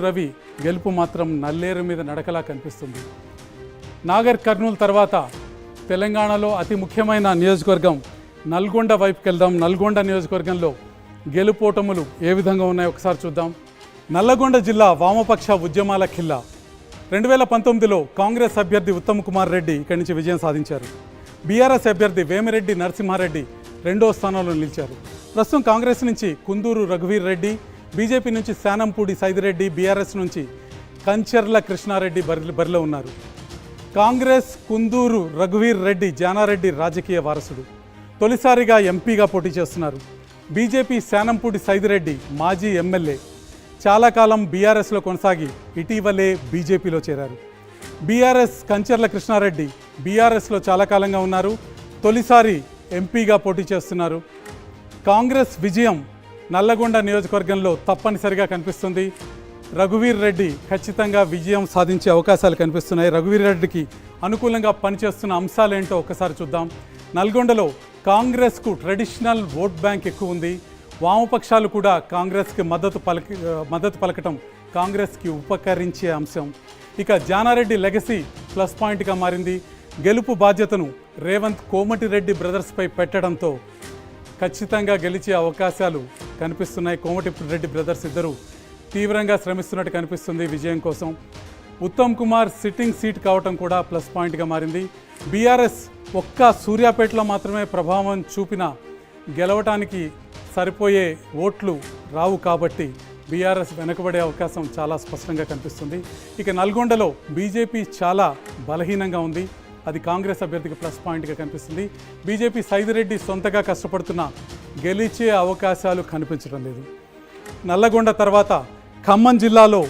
రవి గెలుపు మాత్రం నల్లేరు మీద నడకలా కనిపిస్తుంది. నాగర్ కర్నూలు తర్వాత తెలంగాణలో అతి ముఖ్యమైన నియోజకవర్గం నల్గొండ వైపుకి వెళ్దాం. నల్గొండ నియోజకవర్గంలో గెలుపోటములు ఏ విధంగా ఉన్నాయో ఒకసారి చూద్దాం. నల్లగొండ జిల్లా వామపక్ష ఉద్యమాల ఖిల్లా. 2019లో కాంగ్రెస్ అభ్యర్థి ఉత్తమ్ కుమార్ రెడ్డి ఇక్కడి నుంచి విజయం సాధించారు. బీఆర్ఎస్ అభ్యర్థి వేమిరెడ్డి నరసింహారెడ్డి రెండో స్థానంలో నిలిచారు. ప్రస్తుతం కాంగ్రెస్ నుంచి కుందూరు రఘువీర్ రెడ్డి, బీజేపీ నుంచి శానంపూడి సైదిరెడ్డి, బీఆర్ఎస్ నుంచి కంచర్ల కృష్ణారెడ్డి బరిలో ఉన్నారు. కాంగ్రెస్ కుందూరు రఘువీర్ రెడ్డి జానారెడ్డి రాజకీయ వారసుడు, తొలిసారిగా ఎంపీగా పోటీ చేస్తున్నారు. బీజేపీ శానంపూడి సైదిరెడ్డి మాజీ ఎమ్మెల్యే, చాలా కాలం బీఆర్ఎస్లో కొనసాగి ఇటీవలే బీజేపీలో చేరారు. బీఆర్ఎస్ కంచర్ల కృష్ణారెడ్డి బీఆర్ఎస్లో చాలా కాలంగా ఉన్నారు, తొలిసారి ఎంపీగా పోటీ చేస్తున్నారు. కాంగ్రెస్ విజయం నల్లగొండ నియోజకవర్గంలో తప్పనిసరిగా కనిపిస్తుంది. రఘువీర్ రెడ్డి ఖచ్చితంగా విజయం సాధించే అవకాశాలు కనిపిస్తున్నాయి. రఘువీర్ రెడ్డికి అనుకూలంగా పనిచేస్తున్న అంశాలు ఏంటో ఒకసారి చూద్దాం. నల్గొండలో కాంగ్రెస్కు ట్రెడిషనల్ ఓట్ బ్యాంక్ ఎక్కువ ఉంది. వామపక్షాలు కూడా కాంగ్రెస్కి మద్దతు పలకటం కాంగ్రెస్కి ఉపకరించే అంశం. ఇక జానారెడ్డి లెగసీ ప్లస్ పాయింట్గా మారింది. గెలుపు బాధ్యతను రేవంత్ కోమటిరెడ్డి బ్రదర్స్పై పెట్టడంతో ఖచ్చితంగా గెలిచే అవకాశాలు కనిపిస్తున్నాయి. కోమటిరెడ్డి బ్రదర్స్ ఇద్దరు తీవ్రంగా శ్రమిస్తున్నట్టు కనిపిస్తుంది విజయం కోసం. ఉత్తమ్ కుమార్ సిట్టింగ్ సీట్ కావటం కూడా ప్లస్ పాయింట్గా మారింది. బీఆర్ఎస్ ఒక్క సూర్యాపేటలో మాత్రమే ప్రభావం చూపిన గెలవటానికి సరిపోయే ఓట్లు రావు కాబట్టి బీఆర్ఎస్ వెనుకబడే అవకాశం చాలా స్పష్టంగా కనిపిస్తుంది. ఇక నల్గొండలో బీజేపీ చాలా బలహీనంగా ఉంది. అది కాంగ్రెస్ అభ్యర్థికి ప్లస్ పాయింట్గా కనిపిస్తుంది. బీజేపీ సైదిరెడ్డి సొంతగా కష్టపడుతున్న గెలిచే అవకాశాలు కనిపించడం లేదు. నల్లగొండ తర్వాత ఖమ్మం జిల్లాలో